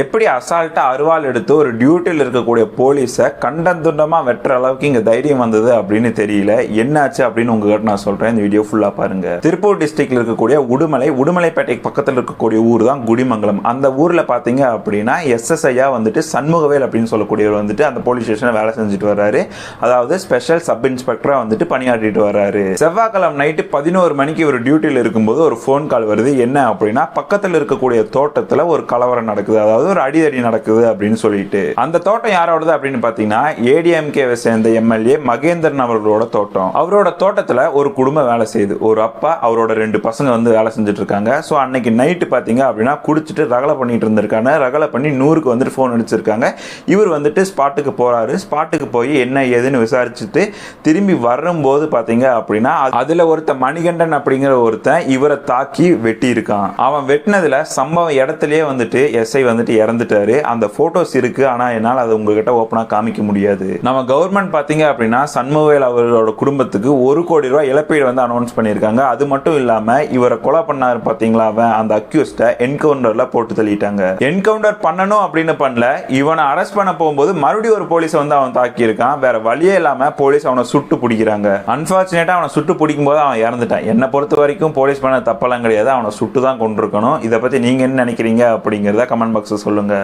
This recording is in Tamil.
எப்படி அசால்ட்டா அருவாள் எடுத்து ஒரு டியூட்டியில் இருக்கக்கூடிய போலீஸை கண்டந்துண்டமா வெட்டுற அளவுக்கு இங்க தைரியம் வந்தது அப்படின்னு தெரியல. என்னாச்சு அப்படின்னு உங்ககிட்ட நான் சொல்றேன். இந்த வீடியோ ஃபுல்லா பாருங்க. திருப்பூர் டிஸ்ட்ரிக்ட்ல இருக்கக்கூடிய உடுமலைப்பேட்டைக்கு பக்கத்தில் இருக்கக்கூடிய ஊர் தான் குடிமங்கலம். அந்த ஊர்ல பாத்தீங்க அப்படின்னா எஸ்எஸ்ஐயா வந்துட்டு சண்முகவேல் அப்படின்னு சொல்லக்கூடியவர் வந்துட்டு அந்த போலீஸ் ஸ்டேஷன் வேலை செஞ்சுட்டு வர்றாரு. அதாவது ஸ்பெஷல் சப் இன்ஸ்பெக்டரா வந்துட்டு பணியாற்றிட்டு வர்றாரு. செவ்வாய்க்கிழமை நைட்டு 11 மணிக்கு ஒரு டியூட்டியில் இருக்கும்போது ஒரு போன் கால் வருது. என்ன அப்படின்னா பக்கத்தில் இருக்கக்கூடிய தோட்டத்துல ஒரு கலவரம் நடக்குது, அதாவது ஒரு அடிதடி நடக்குது அப்படின்னு சொல்லிட்டு. அந்த தோட்டம் யாரோடது அப்படின்னு பாத்தீங்கன்னா ஏடிஎம்கேவை சேர்ந்த எம்எல்ஏ மகேந்திரன் அவர்களோட தோட்டம். அவரோட தோட்டத்துல ஒரு குடும்பம் வேலை செய்யுது. ஒரு அப்பா அவரோட 2 பசங்க வந்து வேலை செஞ்சுட்டு இருக்காங்க. ஸோ அன்னைக்கு நைட்டு பாத்தீங்க அப்படின்னா குடிச்சிட்டு ரகலை பண்ணிட்டு இருந்திருக்காங்க. ரகலை பண்ணி 100க்கு வந்துட்டு போன் அடிச்சிருக்காங்க. இவர் வந்துட்டு ஸ்பாட்டுக்கு போறாரு. ஸ்பாட்டுக்கு போய் என்ன ஏதுன்னு விசாரிச்சுட்டு திரும்பி வரும்போது பாத்தீங்க அப்படின்னா அதுல ஒருத்தன் மணிகண்டன் அப்படிங்கிற ஒருத்தன் இவரை தாக்கி வெட்டி இருக்கான். அவன் வெட்டினதுல சம்பவ இடத்திலேயே வந்துட்டு எஸ்ஐ வந்துட்டு இறந்துட்டாரு. அந்த போட்டோஸ் இருக்கு, ஆனா என்னால் அதை உங்ககிட்ட ஓப்பனா காமிக்க முடியாது. நம்ம கவர்மெண்ட் பாத்தீங்க அப்படின்னா சண்முகவேல் அவர்களோட குடும்பத்துக்கு 1 கோடி ரூபாய் இழப்பீடு வந்து அனௌன்ஸ் பண்ணியிருக்காங்க. அது மட்டும் இல்லாம இவரை கொலை பண்ணாரு பாத்தீங்களா, அந்த அக்யூஸ்ட என்கவுண்டர்ல போட்டு தள்ளிட்டாங்க. என்கவுண்டர் பண்ணணும் அப்படின்னு பண்ணல, இவனை அரெஸ்ட் பண்ண போகும்போது மறுபடியும் ஒரு போலீஸ் வந்து அவன் தாக்கி இருக்கான். வேற வழியே இல்லாம போலீஸ் அவனை சுட்டு பிடிக்கிறாங்க. அன்பார்ச்சுனேட்டா அவனை சுட்டு பிடிக்கும் போது அவன் இறந்துட்டான். என்னை பொறுத்த வரைக்கும் போலீஸ் பண்ண தப்பெல்லாம் கிடையாது, அவனை சுட்டு தான் கொண்டிருக்கணும். இதை பத்தி நீங்க என்ன நினைக்கிறீங்க அப்படிங்கிறத கமெண்ட் பாக்ஸ்ல சொல்லுங்க.